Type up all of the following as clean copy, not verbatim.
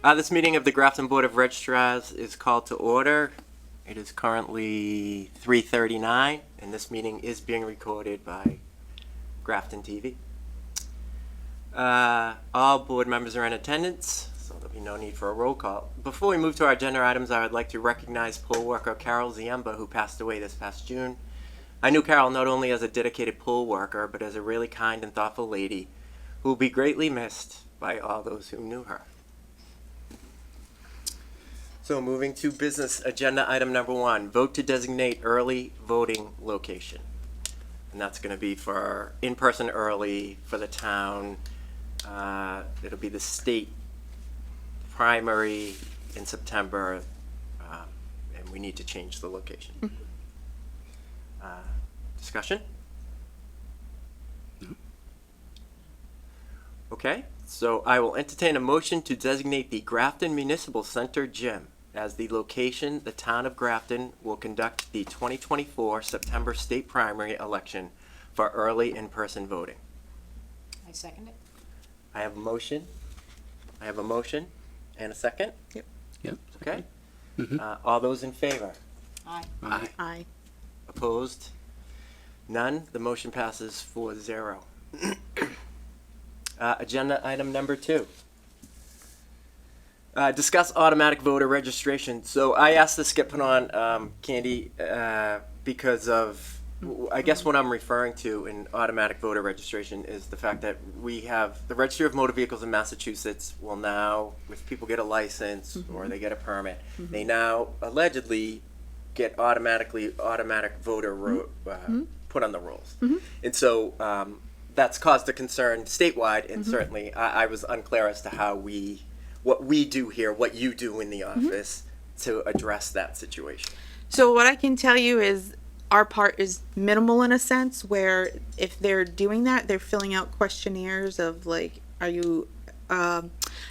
This meeting of the Grafton Board of Registrars is called to order. It is currently 3:39, and this meeting is being recorded by Grafton TV. All board members are in attendance, so there'll be no need for a roll call. Before we move to our agenda items, I would like to recognize poll worker Carol Ziemba, who passed away this past June. I knew Carol not only as a dedicated poll worker, but as a really kind and thoughtful lady who will be greatly missed by all those who knew her. So moving to business, agenda item number 1, vote to designate early voting location. And that's going to be for in-person early for the town. It'll be the state primary in September, and we need to change the location. Discussion? No. Okay, so I will entertain a motion to designate the Grafton Municipal Center Gym as the location the town of Grafton will conduct the 2024 September state primary election for early in-person voting. I second it. I have a motion. And a second. Yep. Okay. Mhm. All those in favor? Aye. Aye. Aye. Opposed? None. The motion passes 4-0. Agenda item number 2. Discuss automatic voter registration. So I asked this to get put on, Candy, because of, I guess what I'm referring to in automatic voter registration is the fact that we have the Registry of Motor Vehicles in Massachusetts will now, if people get a license or they get a permit, they now allegedly get automatic voter put on the rolls. And so that's caused a concern statewide, and certainly I was unclear as to how what we do here, what you do in the office to address that situation. So what I can tell you is our part is minimal in a sense, where if they're doing that, they're filling out questionnaires of like, are you, I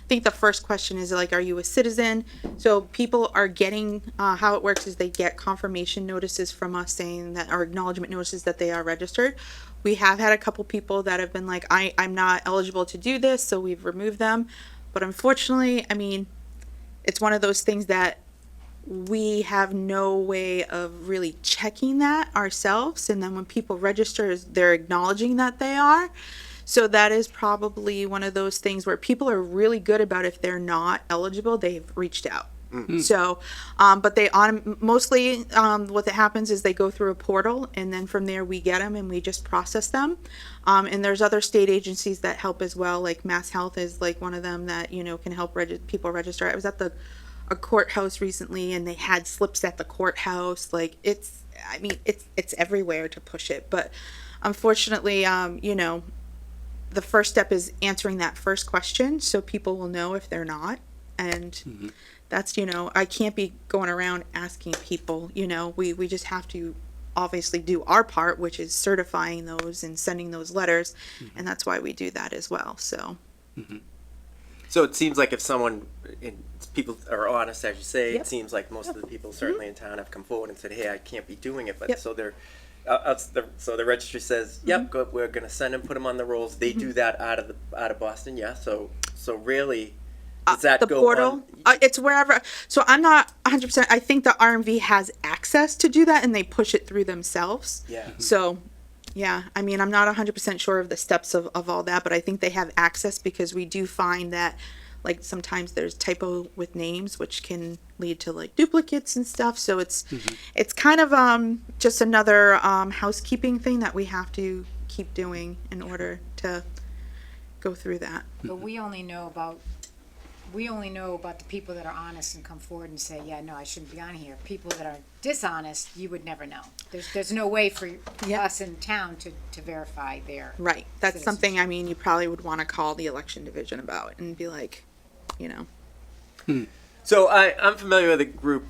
think the first question is like, are you a citizen? So people are getting, how it works is they get confirmation notices from us saying that, or acknowledgement notices that they are registered. We have had a couple people that have been like, I'm not eligible to do this, so we've removed them. But unfortunately, I mean, it's one of those things that we have no way of really checking that ourselves. And then when people register, they're acknowledging that they are. So that is probably one of those things where people are really good about if they're not eligible, they've reached out. So, but they mostly what happens is they go through a portal, and then from there we get them and we just process them. And there's other state agencies that help as well, like Mass Health is like one of them that can help people register. I was at a courthouse recently, and they had slips at the courthouse. Like it's everywhere to push it, but unfortunately, the first step is answering that first question so people will know if they're not. And that's, I can't be going around asking people, we just have to obviously do our part, which is certifying those and sending those letters. And that's why we do that as well. So. So it seems like if people are honest, as you say, Yep. it seems like most of the people certainly in town have come forward and said, hey, I can't be doing it. But Yep. so they're, so the registry says, yep, good, we're going to send them, put them on the rolls. They do that out of Boston, yeah. So really, does that The go portal, on? it's wherever. So I'm not 100%. I think the RMV has access to do that, and they push it through themselves. Yeah. So, yeah, I mean, I'm not 100% sure of the steps of all that, but I think they have access because we do find that, like, sometimes there's typo with names, which can lead to, like, duplicates and stuff. So it's kind of just another housekeeping thing that we have to keep doing in order to go through that. But we only know about the people that are honest and come forward and say, yeah, no, I shouldn't be on here. People that are dishonest, you would never know. There's no way for us in town to verify their Right. That's citizenship. something, I mean, you probably would want to call the election division about and be like, So I'm familiar with the group,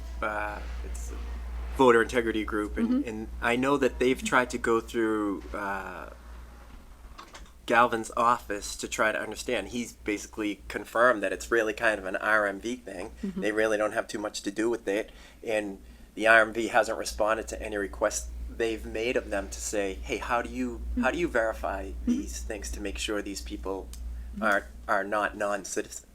it's a voter integrity group, and I know that they've tried to go through Galvin's office to try to understand. He's basically confirmed that it's really kind of an RMV thing. They really don't have too much to do with it, and the RMV hasn't responded to any requests they've made of them to say, hey, how do you verify these things to make sure these people are not non-citizens.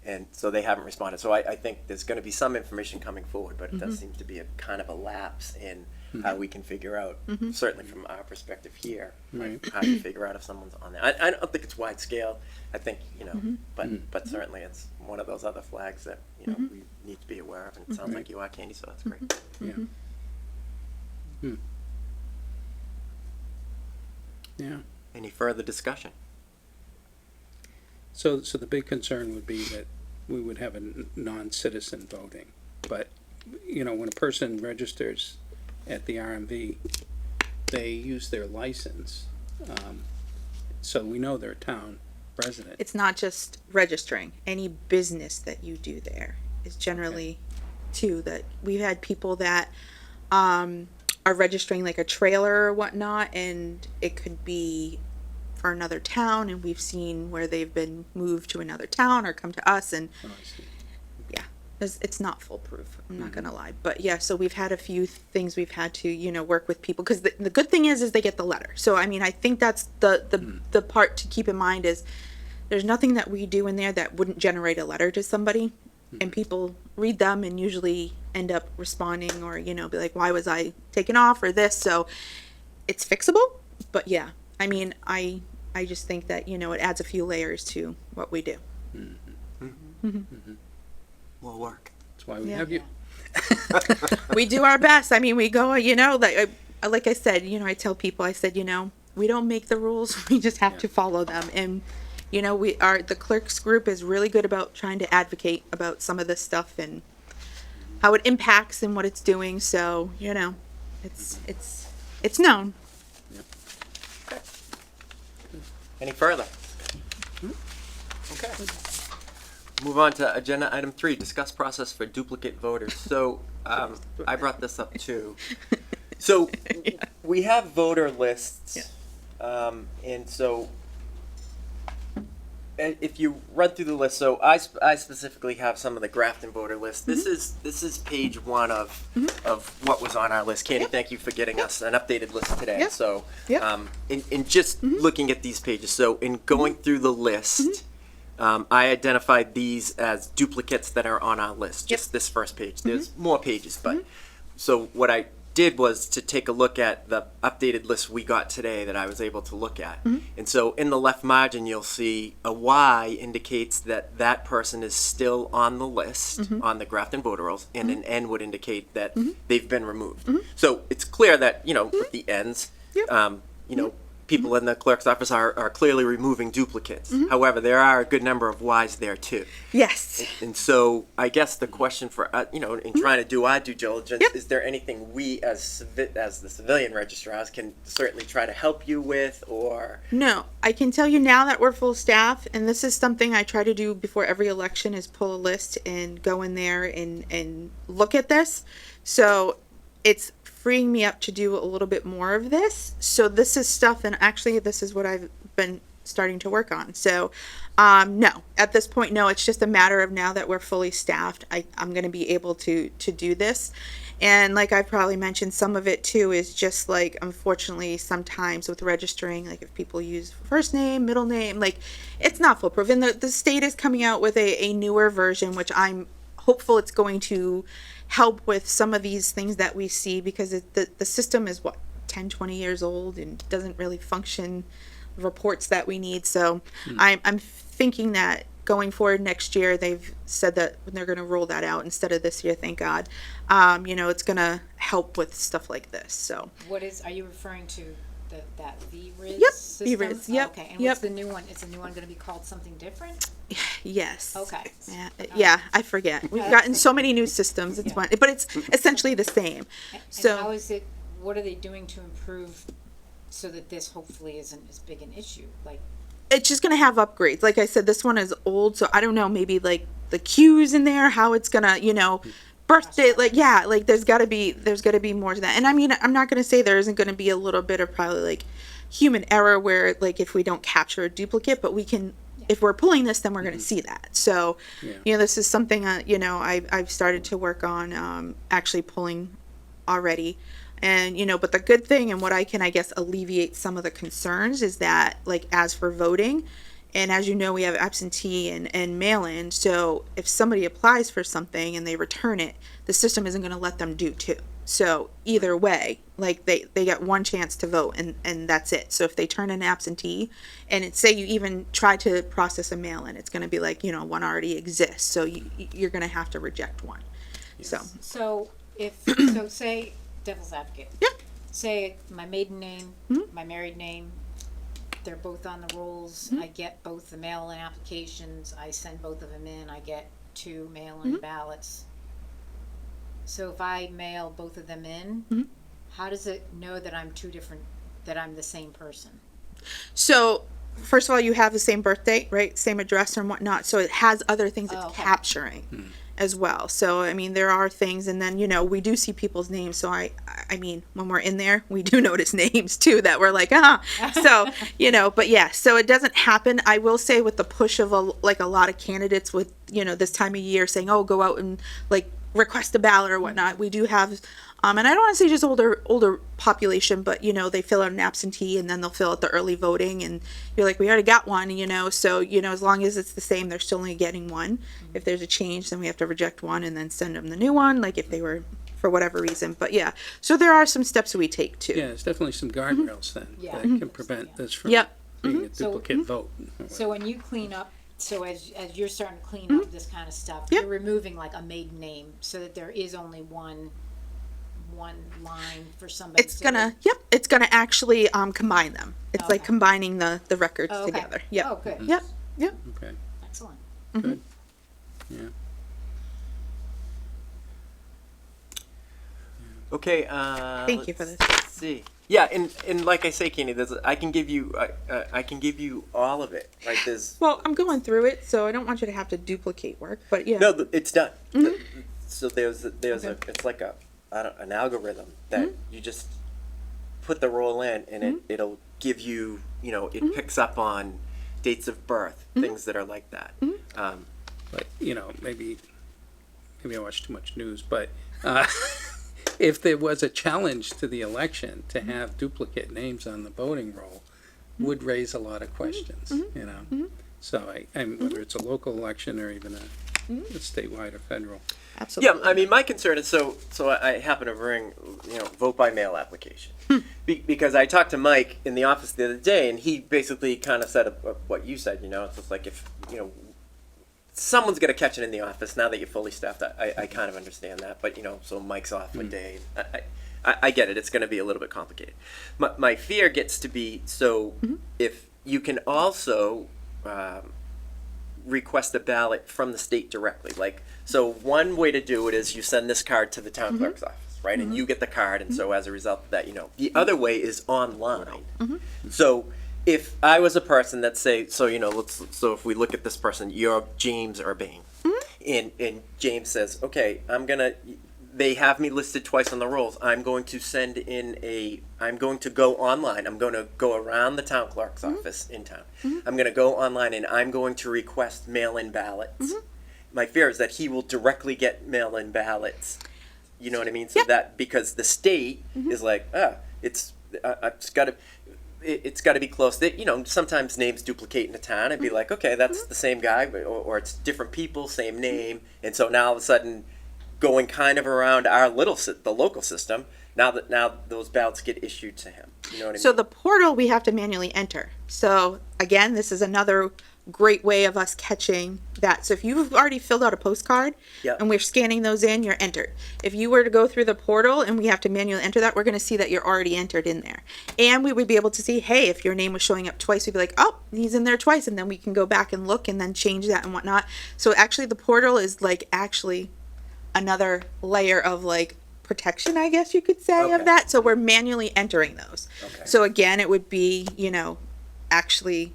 And so they haven't responded. So I think there's going to be some information coming forward, but it does seem to be a kind of a lapse in how we can figure out, certainly from our perspective here, Right. how to figure out if someone's on there. I don't think it's wide scale. I think, but certainly it's one of those other flags that, we need to be aware of. And it sounds like you are, Candy, so that's great. Yeah. Yeah. Any further discussion? So the big concern would be that we would have a non-citizen voting. But, when a person registers at the RMV, they use their license. So we know they're a town resident. It's not just registering. Any business that you do there is generally too, that we've had people that are registering like a trailer or whatnot, and it could be for another town, and we've seen where they've been moved to another town or come to us, and Oh, I see. it's not foolproof. I'm not gonna lie, but yeah. So we've had a few things we've had to work with people, because the good thing is they get the letter. So I mean, I think that's the part to keep in mind is there's nothing that we do in there that wouldn't generate a letter to somebody, and people read them and usually end up responding or be like, why was I taken off or this. So it's fixable, but yeah, I mean, I just think that it adds a few layers to what we do. Will work. That's why we Yeah. have you. We do our best. I mean, we go, like I said, I tell people, I said, we don't make the rules. We just have to follow them. And, the clerks group is really good about trying to advocate about some of this stuff and how it impacts and what it's doing. So, it's known. Any further? Okay. Move on to agenda item 3, discuss process for duplicate voters. So, I brought this up too. So, we have voter lists, and so if you run through the list, so I specifically have some of the Grafton voter list. This is page 1 of what was on our list. Candy, thank you for getting us an updated list today. Yep. So, Yep. in just looking at these pages, so in going through the list, I identified these as duplicates that are on our list. Just this first page. There's more pages, but so what I did was to take a look at the updated list we got today that I was able to look at. And so in the left margin, you'll see a Y indicates that that person is still on the list on the Grafton voter rolls, and an N would indicate that they've been removed. So it's clear that, with the N's, people in the clerk's office are clearly removing duplicates. However, there are a good number of Ys there too. Yes. And so I guess the question for, in trying to do our due diligence, is there anything we as the civilian registrars can certainly try to help you with, or? No, I can tell you now that we're full staff, and this is something I try to do before every election is pull a list and go in there and look at this. So it's freeing me up to do a little bit more of this. So this is stuff, and actually this is what I've been starting to work on. So no, at this point, no, it's just a matter of now that we're fully staffed, I'm going to be able to do this. And like I probably mentioned, some of it too is just like, unfortunately, sometimes with registering, like if people use first name, middle name, like it's not foolproof. And the state is coming out with a newer version, which I'm hopeful it's going to help with some of these things that we see, because the system is 10, 20 years old and doesn't really function reports that we need. So I'm thinking that going forward next year, they've said that they're going to roll that out instead of this year, thank God. It's going to help with stuff like this. So Are you referring to that VRIS Yep, system? VRIS, yep, Okay, and yep. what's the new one? Is the new one going to be called something different? yes. Okay. Yeah, I forget. We've gotten so many new systems. It's fun, but it's essentially the same. And So how is it, what are they doing to improve so that this hopefully isn't as big an issue? Like, it's just gonna have upgrades. Like I said, this one is old, so I don't know, maybe like the cues in there, how it's gonna, birthday, like there's gotta be more to that. And I mean, I'm not gonna say there isn't gonna be a little bit of probably like human error where like if we don't capture a duplicate, but we can, if we're pulling this, then we're gonna see that. So, this is something I've started to work on actually pulling already. And, but the good thing and what I can, I guess, alleviate some of the concerns is that, like, as for voting, And as you know, we have absentee and mail-in. So if somebody applies for something and they return it, the system isn't going to let them do two. So either way, like they get one chance to vote and that's it. So if they turn in absentee and say you even try to process a mail-in, it's going to be like, one already exists. So you're going to have to reject one. So So say, devil's advocate. Yeah. Say my maiden name, my married name, they're both on the rolls. I get both the mail-in applications. I send both of them in. I get 2 mail-in ballots. So if I mail both of them in, how does it know that I'm that I'm the same person? So first of all, you have the same birthday, right? Same address and whatnot. So it has other things it's okay. capturing as well. So, I mean, there are things, and then, we do see people's names. So I mean, when we're in there, we do notice names too that we're like, So, but yeah, so it doesn't happen. I will say with the push of a lot of candidates with, this time of year saying, oh, go out and like request a ballot or whatnot. We do have, and I don't want to say just older population, but they fill out an absentee and then they'll fill out the early voting, and you're like, we already got one, so as long as it's the same, they're still only getting one. If there's a change, then we have to reject one and then send them the new one, like if they were for whatever reason. But yeah, so there are some steps that we take too. Yeah, it's definitely some guardrails then Yeah. that can prevent this from Yep. being a duplicate vote. So when you clean up, so as you're starting to clean up this kind of stuff, Yep. you're removing like a maiden name so that there is only one line for somebody. It's gonna actually combine them. It's like Okay. combining the records Oh, okay. together. Yep. Oh, good. Yep. Okay, Excellent. good. Yeah. Okay. Thank you for this. Let's see. Yeah, and like I say, Kenny, I can give you all of it. Right? There's Well, I'm going through it, so I don't want you to have to duplicate work, but yeah. no, it's done. So there's it's like an algorithm that you just put the roll in, and it'll give you it picks up on dates of birth, things that are like that. But, maybe I watch too much news, but if there was a challenge to the election to have duplicate names on the voting roll, would raise a lot of questions, So whether it's a local election or even a statewide or federal. Absolutely. Yeah, I mean, my concern is so I happen to bring vote by mail application because I talked to Mike in the office the other day, and he basically kind of said what you said. It's just like if someone's gonna catch it in the office now that you're fully staffed. I kind of understand that, but so Mike's off a day. I get it. It's gonna be a little bit complicated. My fear gets to be if you can also request a ballot from the state directly. So one way to do it is you send this card to the town clerk's office, right? And you get the card, and so as a result of that, the other way is online. So if I was a person that say, so if we look at this person, you're James Urbane, and James says, okay, they have me listed twice on the rolls. I'm going to I'm going to go online. I'm going to go around the town clerk's office in town. I'm going to go online and I'm going to request mail-in ballots. My fear is that he will directly get mail-in ballots. You know what I mean? So that because the state is like, it's got to be close. That sometimes names duplicate in a town and be like, okay, that's the same guy, or it's different people, same name, and so now all of a sudden, going kind of around the local system. Now those ballots get issued to him. You know what I mean? So the portal we have to manually enter. So again, this is another great way of us catching that. So if you've already filled out a postcard and we're scanning those in, you're entered. If you were to go through the portal and we have to manually enter that, we're going to see that you're already entered in there. And we would be able to see, hey, if your name was showing up twice, we'd be like, oh, he's in there twice. And then we can go back and look and then change that and whatnot. So actually the portal is actually another layer of protection, I guess you could say, of that. So we're manually entering those. Okay. So again, it would be, actually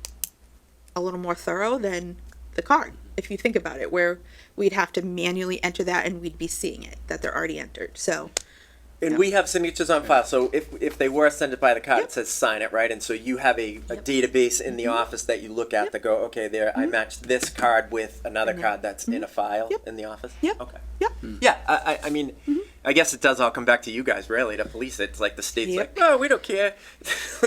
a little more thorough than the card, if you think about it, where we'd have to manually enter that and we'd be seeing it, that they're already entered. So And we have signatures on file, so if they were sent it by the card, it says sign it, right? And so you have a database in the office that you look at that go, okay, there, I matched this card with another card that's in a file in the office? Yep. Okay. Yep. Yeah, I mean, I guess it does all come back to you guys, really, to police it. It's like the state's like, no, we don't care.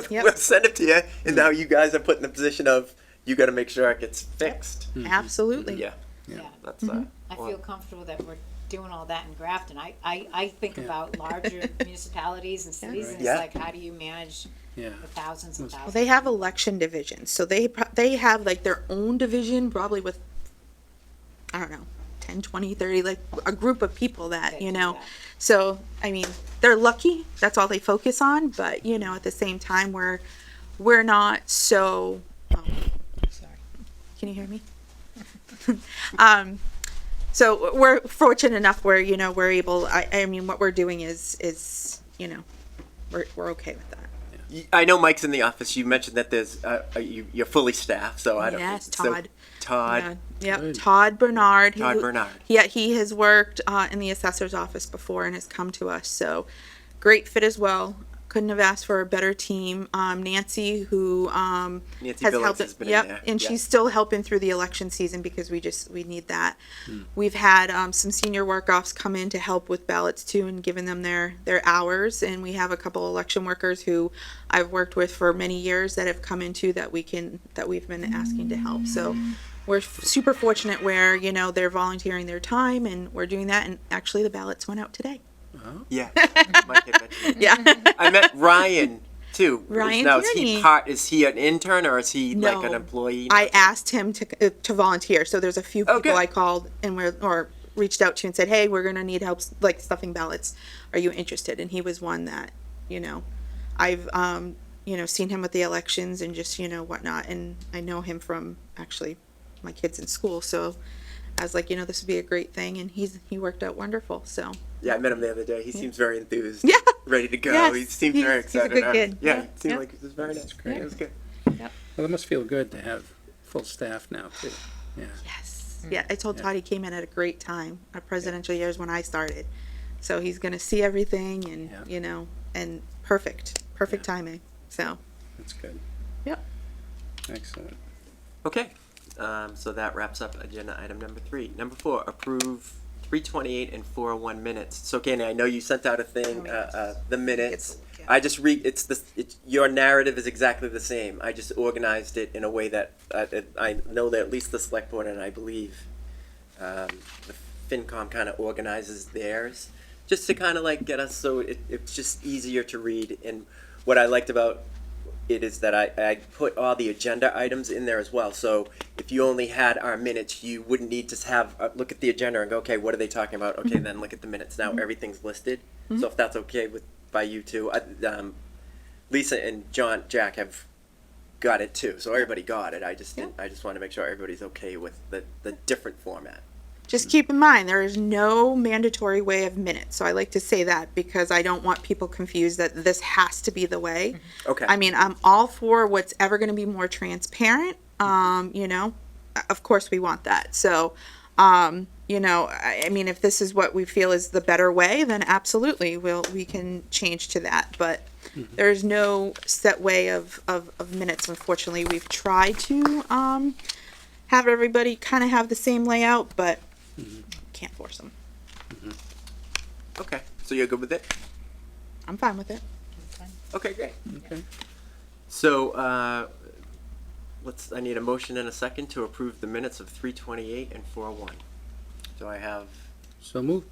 Yep. We'll send it to you, and now you guys are put in the position of, you got to make sure it gets fixed. Absolutely. Yeah, Yeah. that's I feel comfortable that we're doing all that in Grafton. I think about larger municipalities and cities, and it's Yeah. like, how do you manage Yeah. the thousands and Well, thousands? they have election divisions, so they have like their own division, probably with, I don't know, 10, 20, 30, like a group of people that, That you do know. that. So, I mean, they're lucky, that's all they focus on, but, you know, at the same time, we're not so, Sorry. can you hear me? So we're fortunate enough where, you know, we're able, I mean, what we're doing is, you know, we're okay with that. I know Mike's in the office. You mentioned that there's you're fully staffed, so I don't. Yes, so Todd. Todd. Yeah, Good. Todd Bernard. Todd Bernard. Yeah, he has worked in the assessor's office before and has come to us. So great fit as well. Couldn't have asked for a better team. Nancy, who Nancy has Billings helped. has been Yep, in there. and Yeah. she's still helping through the election season because we need that. We've had some senior work-offs come in to help with ballots too and giving them their hours. And we have a couple election workers who I've worked with for many years that have come into that we've been asking to help. So we're super fortunate where, you know, they're volunteering their time and we're doing that. And actually the ballots went out today. Yeah. Mike had mentioned. Yeah. I met Ryan too. Ryan Now Tierney. is he an intern or is he like an No. employee? I asked him to volunteer. So there's a few Oh, people good. I called and or reached out to and said, "Hey, we're gonna need help like stuffing ballots. Are you interested?" And he was one that, you know, I've you know, seen him with the elections and just, you know, whatnot. And I know him from actually my kids in school. So I was like, you know, this would be a great thing. And he worked out wonderful. So Yeah, I met him the other day. He seems very enthused. Yeah. Ready to go. Yes, He seems he's very a excited. good kid. Yeah, Yeah, he seemed yeah. like he was very nice. great. It was good. Well, it must feel good to have full staff now too. Yeah. yes, yeah. I told Yeah. Todd he came in at a great time. Our presidential years when I started. So he's gonna see everything and Yeah. you know, and perfect Yeah. timing. So That's good. Yep. Excellent. Okay. So that wraps up agenda item number 3. Number 4, approve 328 and 401 minutes. So Candy, I know you sent out a thing, the minutes. I just read, your narrative is exactly the same. I just organized it in a way that I know that at least the select board and I believe the FinCom kind of organizes theirs, just to kind of like get us so it's just easier to read. And what I liked about it is that I put all the agenda items in there as well. So if you only had our minutes, you wouldn't need to have look at the agenda and go, okay, what are they talking about? Okay, then look at the minutes. Now everything's listed. So if that's okay by you two, Lisa and Jack have got it too. So everybody got it. I just want to make sure everybody's okay with the different format. just keep in mind there is no mandatory way of minutes. So I like to say that because I don't want people confused that this has to be the way. Okay. I mean, I'm all for what's ever going to be more transparent. You know, of course we want that. So, you know, I mean, if this is what we feel is the better way, then absolutely we can change to that. But there's no set way of minutes. Unfortunately, we've tried to have everybody kind of have the same layout, but can't force them. Okay. So you're good with it? I'm fine with it. Okay, great. Okay. So I need a motion and a second to approve the minutes of 328 and 401. Do I have So move.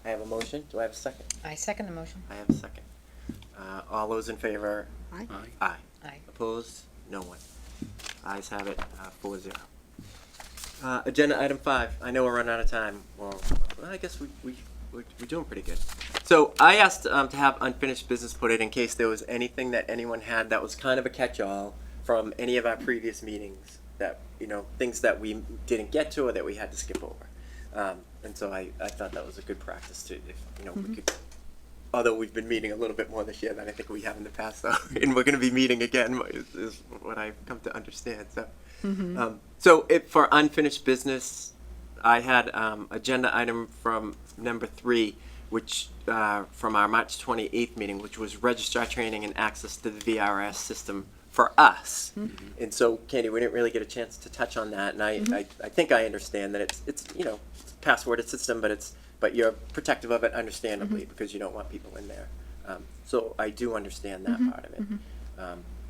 a motion? Do I have a second? I second the motion. I have a second. All those in favor? Aye. Aye. Aye. Aye. Opposed? No one. Ayes have it, 4-0. Agenda item 5. I know we're running out of time. Well, I guess we're doing pretty good. So I asked to have unfinished business put in case there was anything that anyone had that was kind of a catch-all from any of our previous meetings that, you know, things that we didn't get to or that we had to skip over. And so I thought that was a good practice to, if, you know, we could, although we've been meeting a little bit more this year than I think we have in the past, though, and we're going to be meeting again, is what I've come to understand. So, so for unfinished business, I had agenda item from number 3, which from our March 28th meeting, which was registrar training and access to the VRS system for us. And so, Candy, we didn't really get a chance to touch on that, and I think I understand that it's you know, it's a passworded system, but you're protective of it, understandably, because you don't want people in there. So I do understand that part of it.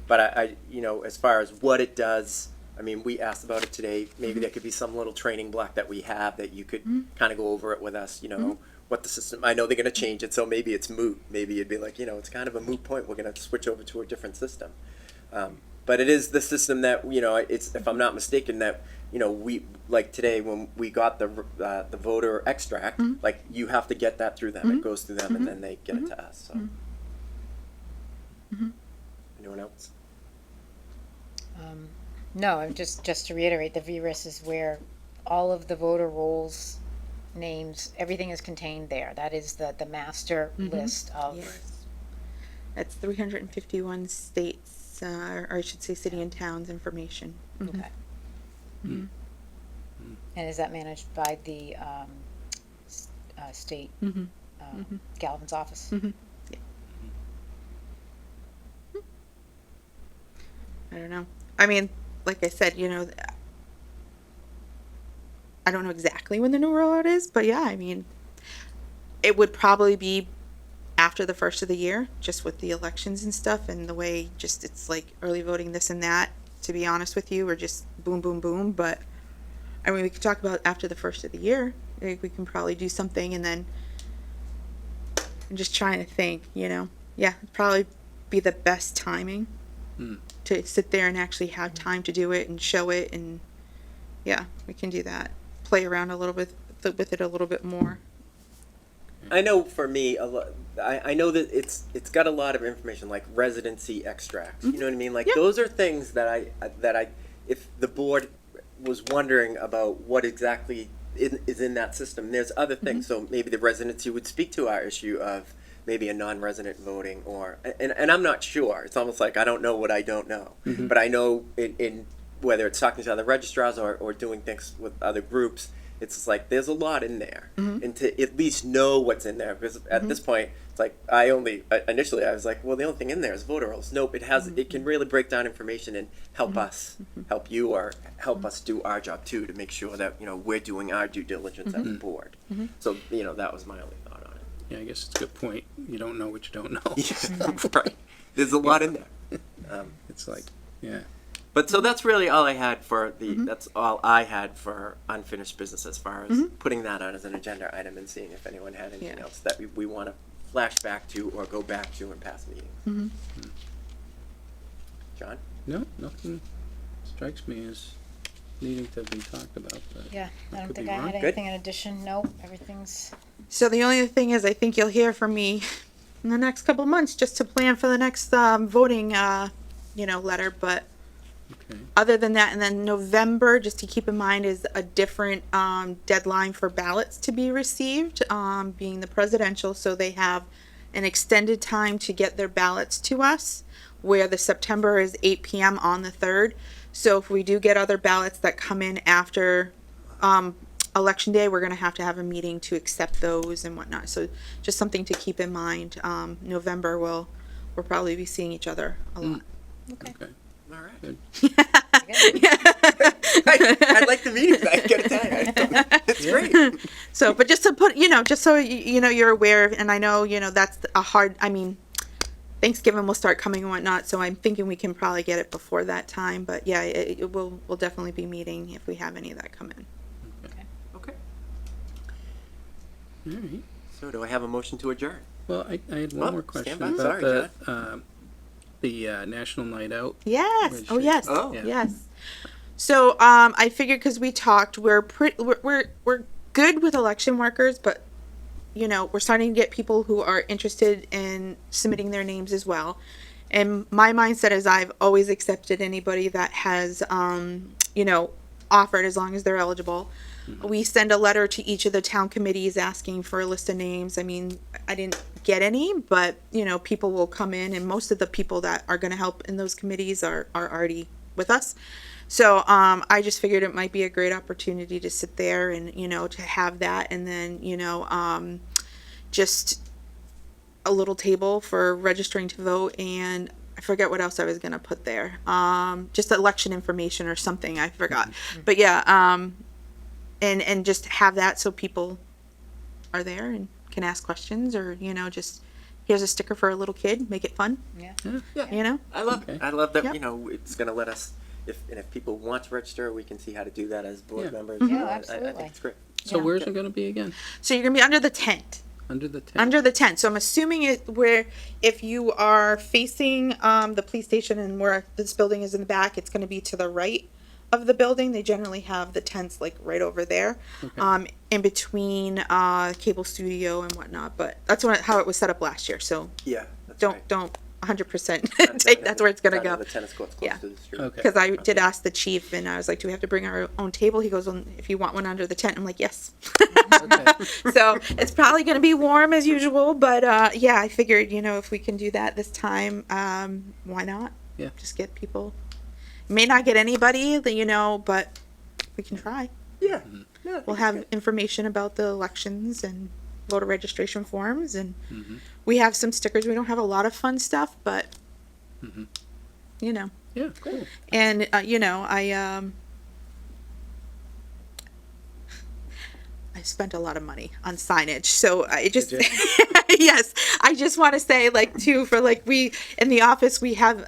But you know, as far as what it does, I mean, we asked about it today. Maybe there could be some little training block that we have that you could kind of go over it with us, you know, what the system, I know they're going to change it, so maybe it's moot. Maybe it'd be like, you know, it's kind of a moot point. We're going to switch over to a different system. But it is the system that, you know, it's, if I'm not mistaken, that, you know, we, like today when we got the voter extract, like you have to get that through them. It goes through them and then they get it to us. So. Anyone else? No, I'm just to reiterate, the VRIS is where all of the voter rolls, names, everything is contained there. That is the master list of. Yes. That's 351 states, or I should say city and towns information. Okay. And is that managed by the state Galvin's office? I don't know. I mean, like I said, you know, I don't know exactly when the new rollout is, but yeah, I mean, it would probably be after the first of the year, just with the elections and stuff and the way just it's like early voting, this and that, to be honest with you, or just boom, boom, boom. But I mean, we could talk about after the first of the year. Like, we can probably do something, and then I'm just trying to think, you know, yeah, it'd probably be the best timing to sit there and actually have time to do it and show it. And yeah, we can do that. Play around a little bit with it a little bit more. I know for me, I know that it's got a lot of information like residency extracts. You know what I mean? Like those are things that I, if the board was wondering about what exactly is in that system, there's other things. So maybe the residency would speak to our issue of maybe a non-resident voting, or and I'm not sure. It's almost like I don't know what I don't know. But I know in whether it's talking to other registrars or doing things with other groups, it's just like there's a lot in there, and to at least know what's in there, because at this point it's like initially I was like, well, the only thing in there is voter rolls. Nope, it can really break down information and help us, help you, or help us do our job too, to make sure that, you know, we're doing our due diligence as a board. So, you know, that was my only thought on it. Yeah, I guess it's a good point. You don't know what you don't know. Right, there's a lot in there. It's like, yeah. But so that's really all I had for that's all I had for unfinished business, as far as putting that on as an agenda item and seeing if anyone had anything else that we want to flash back to or go back to in past meetings. John? No, nothing strikes me as needing to be talked about. But Yeah, I don't could think be I wrong. had anything in addition. No, everything's. So the only thing is, I think you'll hear from me in the next couple months just to plan for the next voting, you know, letter. But Okay. other than that, and then November, just to keep in mind, is a different deadline for ballots to be received, being the presidential. So they have an extended time to get their ballots to us, where the September is 8 p.m. on the 3rd. So if we do get other ballots that come in after Election Day, we're going to have a meeting to accept those and whatnot. So just something to keep in mind. November, we'll probably be seeing each other a lot. Okay. All right. Good. I'd like the meetings. I gotta tell you, it's great. So, but just to put, you know, just so you know, you're aware, and I know, you know, that's a hard, I mean, Thanksgiving will start coming and whatnot, so I'm thinking we can probably get it before that time. But yeah, we'll definitely be meeting if we have any of that come in. Okay. All right. So do I have a motion to adjourn? Well, I had Oh, one more stand question by. about Sorry, the National Night Out. Yes. Oh, Registry. yes. Oh. Yeah. Yes. So, I figured because we talked, we're good with election workers, but you know, we're starting to get people who are interested in submitting their names as well. And my mindset is I've always accepted anybody that has, you know, offered as long as they're eligible. We send a letter to each of the town committees asking for a list of names. I mean, I didn't get any, but you know, people will come in, and most of the people that are going to help in those committees are already with us. So I just figured it might be a great opportunity to sit there and, you know, to have that, and then, you know, just a little table for registering to vote, and I forget what else I was going to put there. Just election information or something, I forgot. But yeah, and just have that so people are there and can ask questions, or, you know, just here's a sticker for a little kid, make it fun, Yeah. you know? I love Okay. that, Yep. you know, it's gonna let us, if people want to register, we can see how to do that as board Yeah. members. Yeah, You know, I absolutely. think it's great. So Yeah. where's it gonna be again? So you're gonna be under the tent. Under the tent? Under the tent. So I'm assuming it where if you are facing the police station and where this building is in the back, it's going to be to the right of the building. They generally have the tents like right over there, Okay. in between cable studio and whatnot. But that's how it was set up last year. So Yeah, that's don't right. don't 100% Not take that's where it's going to not in go. The tennis court's close Yeah. to the street. Okay. Because I did ask the chief and I was like, do we have to bring our own table? He goes, well, if you want one under the tent. I'm like, yes. Okay. So it's probably going to be warm as usual, but yeah, I figured, you know, if we can do that this time, why not? Yeah. Just get people. May not get anybody, you know, but we can try. Yeah. Mm-hmm. No, I think We'll it's have good. information about the elections and voter registration forms, and Mhm. we have some stickers. We don't have a lot of fun stuff, but Mhm. you know. Yeah, cool. And you know, I spent a lot of money on signage, so I just Did yes, I just want to say like too for like we in the office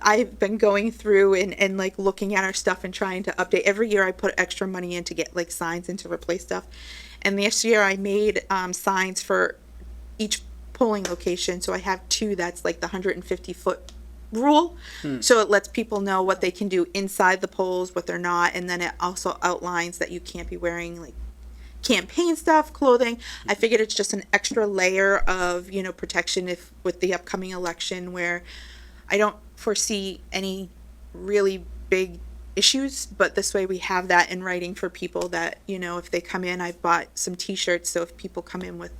I've been going through and like looking at our stuff and trying to update every year. I put extra money in to get like signs and to replace stuff, and this year I made signs for each polling location. So I have two that's like the 150-foot rule. So it lets people know what they can do inside the polls, what they're not, and then it also outlines that you can't be wearing like campaign stuff, clothing. I figured it's just an extra layer of, you know, protection if with the upcoming election where I don't foresee any really big issues, but this way we have that in writing for people that, you know, if they come in, I've bought some t-shirts, so if people come in with,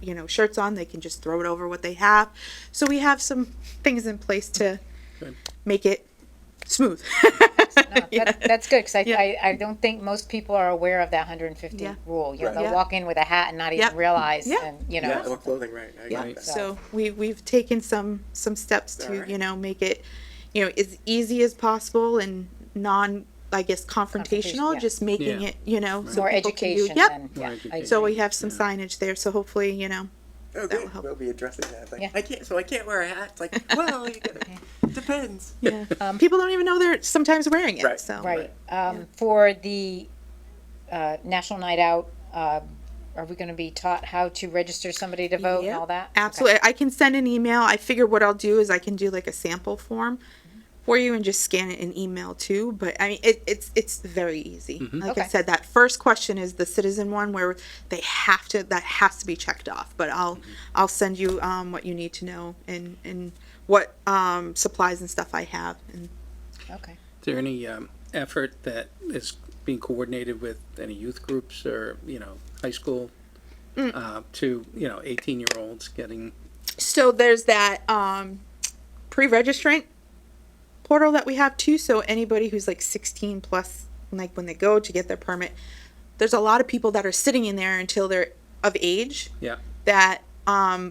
you know, shirts on, they can just throw it over what they have. So we have some things in place to Good. make it smooth. No, that's good, because Yeah. I don't think most people are aware of that 150 Yeah. rule. You know, Right. they'll Yeah. walk in with a hat and not even Yep. realize, Yeah. and, you know. Yeah, or clothing, right. I Yeah, agree with that. so we've taken some steps to, Alright. you know, make it, you know, as easy as possible and non, I guess, confrontational, yeah. just making Yeah. it, you know, so More people can do- education Yep. than, More yeah. education. So we have some Yeah. signage there, so hopefully, you know, Oh, that will good. help. We'll be addressing that. Like, Yeah. I can't wear a hat. It's like, well, you gotta, depends. yeah. People don't even know they're sometimes wearing it, Right. so. Right. For the National Night Out, are we going to be taught how to register somebody to vote and Yep, all that? Absolutely. I can send an email. I figure what I'll do is I can do like a sample form for you and just scan it in email too. But I mean, it's very easy. Like I Okay. said, that first question is the citizen one where that has to be checked off. But I'll send you what you need to know and what supplies and stuff I have. And Okay. Is there any effort that is being coordinated with any youth groups or, you know, high school to, you know, 18-year-olds getting, so there's that pre-registrant portal that we have too. So anybody who's like 16 plus, like when they go to get their permit, there's a lot of people that are sitting in there until they're of age. yeah, That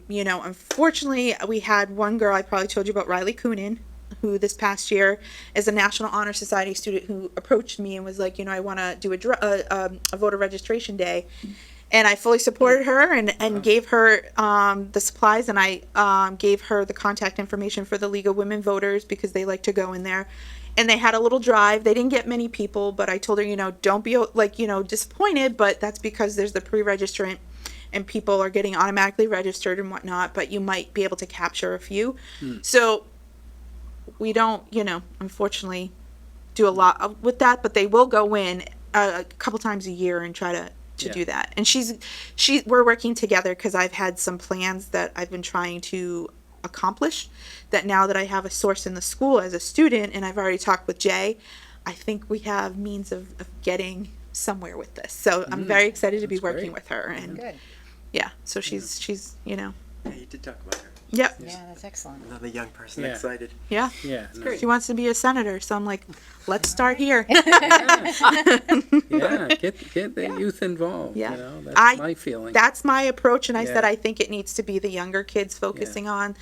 you know, unfortunately, we had one girl I probably told you about, Riley Coonan, who this past year is a National Honor Society student who approached me and was like, you know, I want to do a voter registration day. And I fully supported her and gave her the supplies, and I gave her the contact information for the League of Women Voters because they like to go in there. And they had a little drive. They didn't get many people, but I told her, you know, don't be like, you know, disappointed, but that's because there's the pre-registrant and people are getting automatically registered and whatnot, but you might be able to capture a few. So we don't, you know, unfortunately do a lot with that, but they will go in a couple times a year and try to Yeah. do that. And we're working together because I've had some plans that I've been trying to accomplish that now that I have a source in the school as a student and I've already talked with Jay, I think we have means of getting somewhere with this. So I'm very excited to be that's working great. with her. And Good. yeah, so she's, you know, Yeah, you did talk about her. yep. Yeah, that's excellent. Another young person Yeah. excited. Yeah. yeah. No, She wants to be a senator. So I'm like, let's start here. yeah, get the youth involved, Yeah. you know, I- that's my feeling. That's my approach, and I said Yeah. I think it needs to be the younger kids focusing on.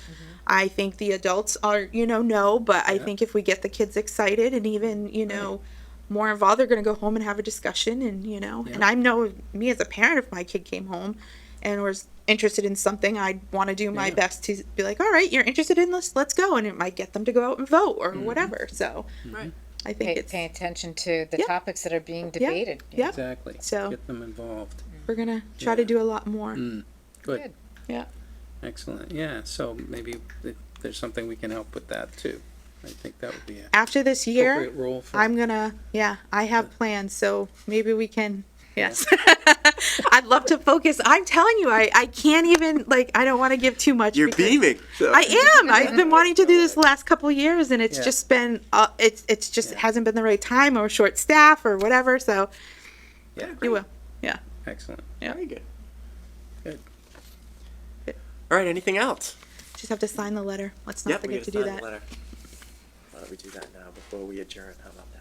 I think the adults are, you know, no, but I Yeah. think if we get the kids excited and even, you know, more involved, they're going to go home and have a discussion, and you know, and Yeah. I know me as a parent, if my kid came home and was interested in something, I'd want to do my Yeah. best to be like, all right, you're interested in this, let's go. And it might get them to go out and vote or Mm-hmm. whatever. So Right. I think Pay, it's, pay attention to the Yeah. topics that are being debated. yeah, Exactly. So- Get them involved. we're going to try to Yeah. do a lot more. Good. Good. Yeah. Excellent. Yeah. So maybe there's something we can help with that too. I think that would be an After this year, appropriate role for. I'm gonna, yeah, I have plans, so maybe we can, yes. I'd love to focus. I'm telling you, I can't even, like, I don't want to give too much. You're because beaming. So. I am. I've been wanting to do this the last couple of years, and it's Yeah. just been, it's just Yeah. hasn't been the right time or short staff or whatever. So Yeah. you will. Excellent. Very good. Good. All right. Anything else? Just have to sign the letter. Let's not Yep, we forget gotta to do sign that. the letter. Why don't we do that now before we adjourn? How about that?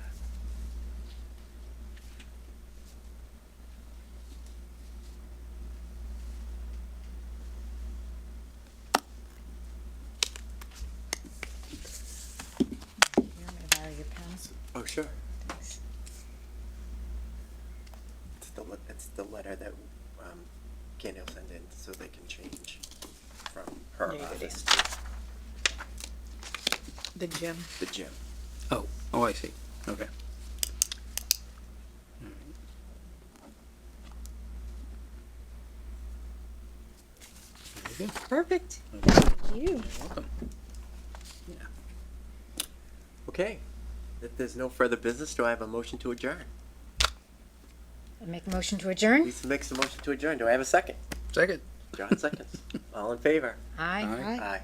You want me to borrow your pen? Oh, sure. Thanks. It's the letter that Candy will send in so they can change from her Yeah, good office to The gym. the gym. Oh, I see. Okay. Very good. Perfect. Okay. Thank you. You're welcome. Okay. If there's no further business, do I have a motion to adjourn? I make a motion to adjourn? Lisa makes a motion to adjourn. Do I have a second? Second. John seconds. All in favor? Aye. Aye. Aye.